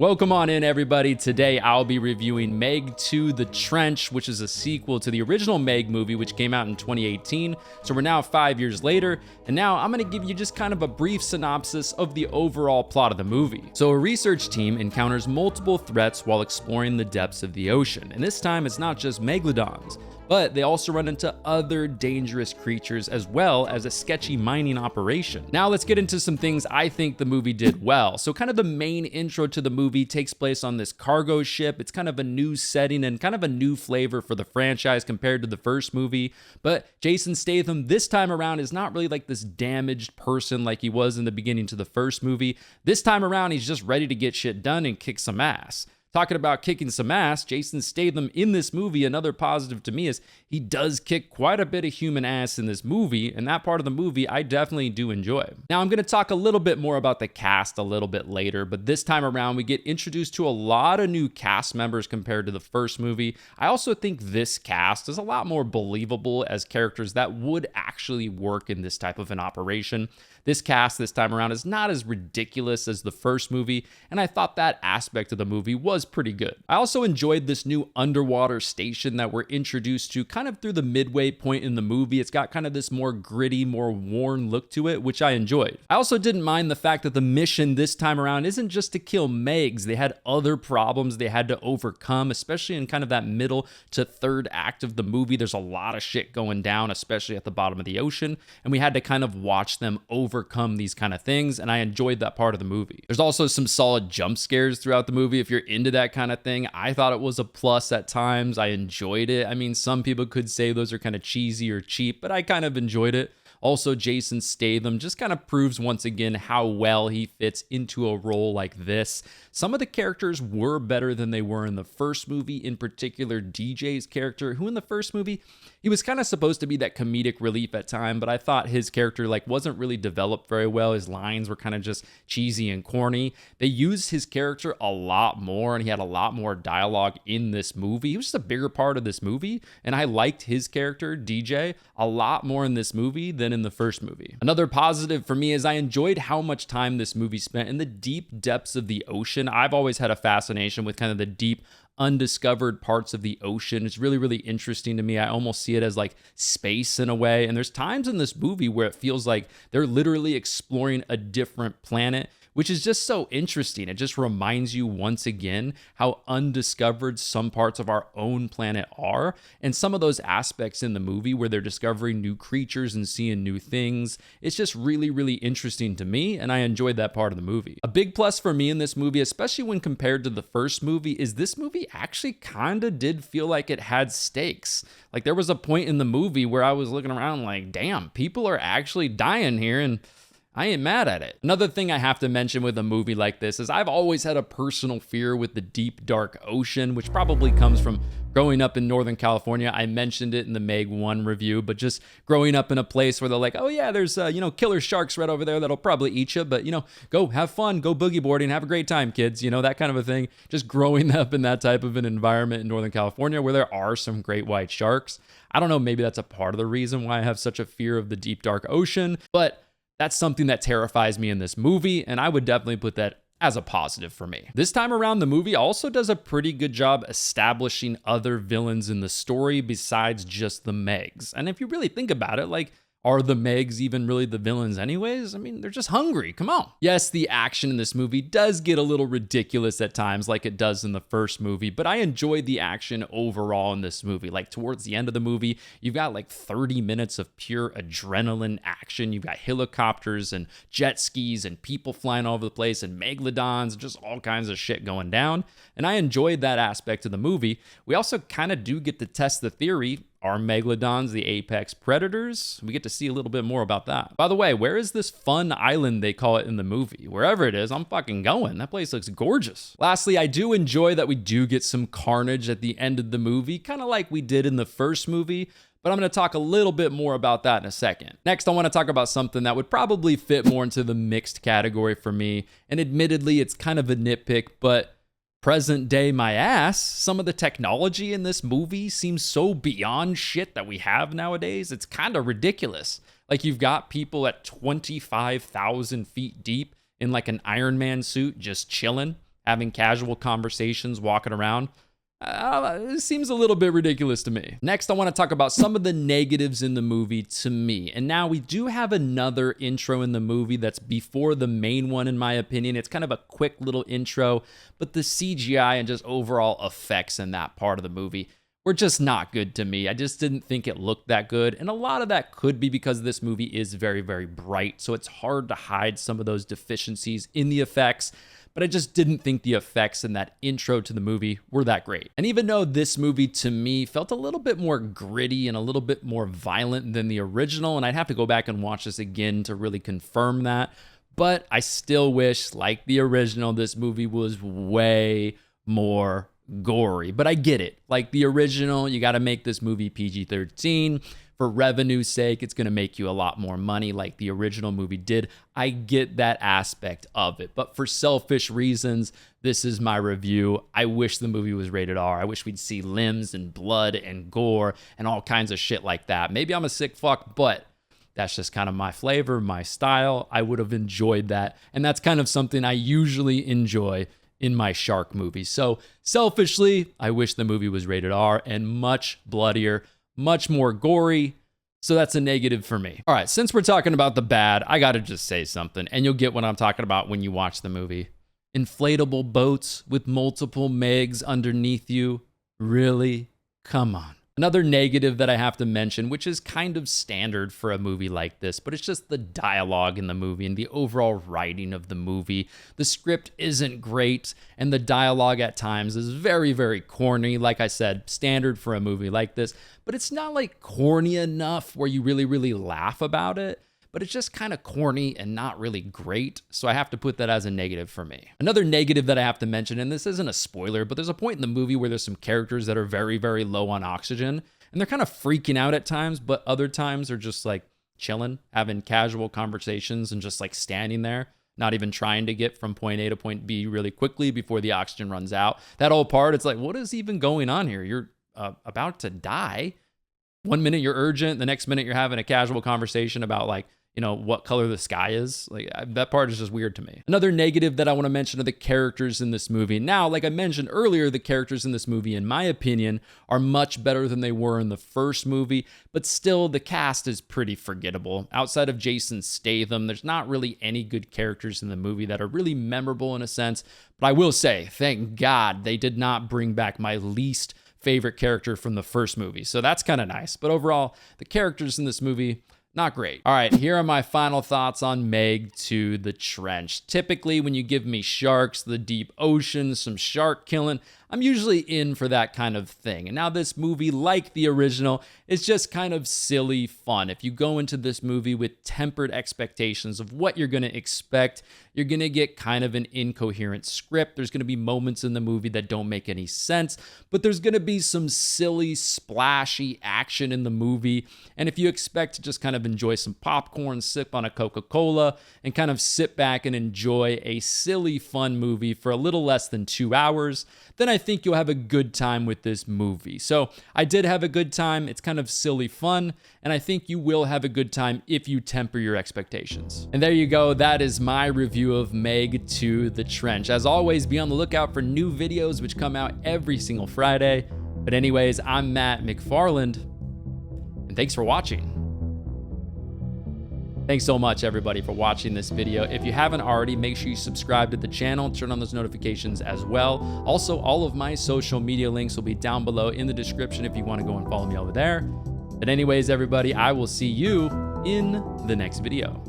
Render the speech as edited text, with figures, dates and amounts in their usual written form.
Welcome on in, everybody. Today, I'll be reviewing Meg 2: The Trench, which is a sequel to the original Meg movie, which came out in 2018. So we're now 5 years later, and now I'm going to give you just kind of a brief synopsis of the overall plot of the movie. So a research team encounters multiple threats while exploring the depths of the ocean, and this time it's not just megalodons, but they also run into other dangerous creatures as well as a sketchy mining operation. Now let's get into some things I think the movie did well. So kind of the main intro to the movie takes place on this cargo ship. It's kind of a new setting and kind of a new flavor for the franchise compared to the first movie. But Jason Statham this time around is not really like this damaged person like he was in the beginning to the first movie. This time around, he's just ready to get shit done and kick some ass. Talking about kicking some ass, Jason Statham in this movie, another positive to me is he does kick quite a bit of human ass in this movie, and that part of the movie I definitely do enjoy. Now I'm going to talk a little bit more about the cast a little bit later, but this time around we get introduced to a lot of new cast members compared to the first movie. I also think this cast is a lot more believable as characters that would actually work in this type of an operation. This cast this time around is not as ridiculous as the first movie, and I thought that aspect of the movie was pretty good. I also enjoyed this new underwater station that we're introduced to kind of through the midway point in the movie. It's got kind of this more gritty, more worn look to it, which I enjoyed. I also didn't mind the fact that the mission this time around isn't just to kill Megs. They had other problems they had to overcome, especially in kind of that middle to third act of the movie. There's a lot of shit going down, especially at the bottom of the ocean, and we had to kind of watch them overcome these kind of things, and I enjoyed that part of the movie. There's also some solid jump scares throughout the movie if you're into that kind of thing. I thought it was a plus at times. I enjoyed it. I mean, some people could say those are kind of cheesy or cheap, but I kind of enjoyed it. Also, Jason Statham just kind of proves once again how well he fits into a role like this. Some of the characters were better than they were in the first movie, in particular DJ's character, who in the first movie, he was kind of supposed to be that comedic relief at time, but I thought his character wasn't really developed very well. His lines were kind of just cheesy and corny. They used his character a lot more, and he had a lot more dialogue in this movie. He was just a bigger part of this movie, and I liked his character, DJ, a lot more in this movie than in the first movie. Another positive for me is I enjoyed how much time this movie spent in the deep depths of the ocean. I've always had a fascination with kind of the deep, undiscovered parts of the ocean. It's really, really interesting to me. I almost see it as like space in a way. And there's times in this movie where it feels like they're literally exploring a different planet, which is just so interesting. It just reminds you once again how undiscovered some parts of our own planet are. And some of those aspects in the movie where they're discovering new creatures and seeing new things, it's just really, really interesting to me, and I enjoyed that part of the movie. A big plus for me in this movie, especially when compared to the first movie, is this movie actually kind of did feel like it had stakes. Like there was a point in the movie where I was looking around like, damn, people are actually dying here, and I ain't mad at it. Another thing I have to mention with a movie like this is I've always had a personal fear with the deep, dark ocean, which probably comes from growing up in Northern California. I mentioned it in the Meg 1 review, but just growing up in a place where they're like, oh yeah, there's, killer sharks right over there that'll probably eat you, but, go have fun, go boogie boarding, have a great time, kids, that kind of a thing. Just growing up in that type of an environment in Northern California where there are some great white sharks. I don't know, maybe that's a part of the reason why I have such a fear of the deep, dark ocean, but that's something that terrifies me in this movie, and I would definitely put that as a positive for me. This time around, the movie also does a pretty good job establishing other villains in the story besides just the Megs. And if you really think about it, are the Megs even really the villains anyways? I mean, they're just hungry. Come on. Yes, the action in this movie does get a little ridiculous at times like it does in the first movie, but I enjoyed the action overall in this movie. Towards the end of the movie, you've got 30 minutes of pure adrenaline action. You've got helicopters and jet skis and people flying all over the place and megalodons, just all kinds of shit going down. And I enjoyed that aspect of the movie. We also kind of do get to test the theory. Are megalodons the apex predators? We get to see a little bit more about that. By the way, where is this fun island they call it in the movie? Wherever it is, I'm fucking going. That place looks gorgeous. Lastly, I do enjoy that we do get some carnage at the end of the movie, kind of like we did in the first movie, but I'm going to talk a little bit more about that in a second. Next, I want to talk about something that would probably fit more into the mixed category for me, and admittedly, it's kind of a nitpick, but present day my ass, some of the technology in this movie seems so beyond shit that we have nowadays. It's kind of ridiculous. You've got people at 25,000 feet deep in an Iron Man suit just chilling. having casual conversations, walking around. It seems a little bit ridiculous to me. Next, I want to talk about some of the negatives in the movie to me. And now we do have another intro in the movie that's before the main one, in my opinion. It's kind of a quick little intro, but the CGI and just overall effects in that part of the movie were just not good to me. I just didn't think it looked that good. And a lot of that could be because this movie is very, very bright. So it's hard to hide some of those deficiencies in the effects. But I just didn't think the effects in that intro to the movie were that great. And even though this movie to me felt a little bit more gritty and a little bit more violent than the original, and I'd have to go back and watch this again to really confirm that, but I still wish, like the original, this movie was way more gory. But I get it. Like the original, you got to make this movie PG-13. For revenue's sake, it's going to make you a lot more money like the original movie did. I get that aspect of it. But for selfish reasons, this is my review. I wish the movie was rated R. I wish we'd see limbs and blood and gore and all kinds of shit like that. Maybe I'm a sick fuck, but that's just kind of my flavor, my style. I would have enjoyed that. And that's kind of something I usually enjoy in my shark movies. So selfishly, I wish the movie was rated R and much bloodier, much more gory. So that's a negative for me. All right, since we're talking about the bad, I gotta just say something, and you'll get what I'm talking about when you watch the movie. Inflatable boats with multiple Megs underneath you? Really? Come on. Another negative that I have to mention, which is kind of standard for a movie like this, but it's just the dialogue in the movie and the overall writing of the movie. The script isn't great, and the dialogue at times is very, very corny. Like I said, standard for a movie like this, but it's not like corny enough where you really, really laugh about it. But it's just kind of corny and not really great. So I have to put that as a negative for me. Another negative that I have to mention, and this isn't a spoiler, but there's a point in the movie where there's some characters that are very, very low on oxygen. And they're kind of freaking out at times, but other times are just like chilling, having casual conversations and just like standing there, not even trying to get from point A to point B really quickly before the oxygen runs out. That whole part, it's like, what is even going on here? You're about to die. One minute you're urgent, the next minute you're having a casual conversation about like, you know, what color the sky is. Like that part is just weird to me. Another negative that I want to mention are the characters in this movie. Now, like I mentioned earlier, the characters in this movie, in my opinion, are much better than they were in the first movie, but still the cast is pretty forgettable. Outside of Jason Statham, there's not really any good characters in the movie that are really memorable in a sense. But I will say, thank God they did not bring back my least favorite character from the first movie. So that's kind of nice. But overall, the characters in this movie, not great. All right, here are my final thoughts on Meg to the Trench. Typically, when you give me sharks, the deep ocean, some shark killing, I'm usually in for that kind of thing. And now this movie, like the original, is just kind of silly fun. If you go into this movie with tempered expectations of what you're going to expect, you're going to get kind of an incoherent script. There's going to be moments in the movie that don't make any sense, but there's going to be some silly, splashy action in the movie. And if you expect to just kind of enjoy some popcorn, sip on a Coca-Cola, and kind of sit back and enjoy a silly, fun movie for a little less than 2 hours, then I think you'll have a good time with this movie. So I did have a good time. It's kind of silly fun, and I think you will have a good time if you temper your expectations. And there you go. That is my review of Meg to the Trench. As always, be on the lookout for new videos which come out every single Friday. But anyways, I'm Matt McFarland, and thanks for watching. Thanks so much, everybody, for watching this video. If you haven't already, make sure you subscribe to the channel, turn on those notifications as well. Also, all of my social media links will be down below in the description if you want to go and follow me over there. But anyways, everybody, I will see you in the next video.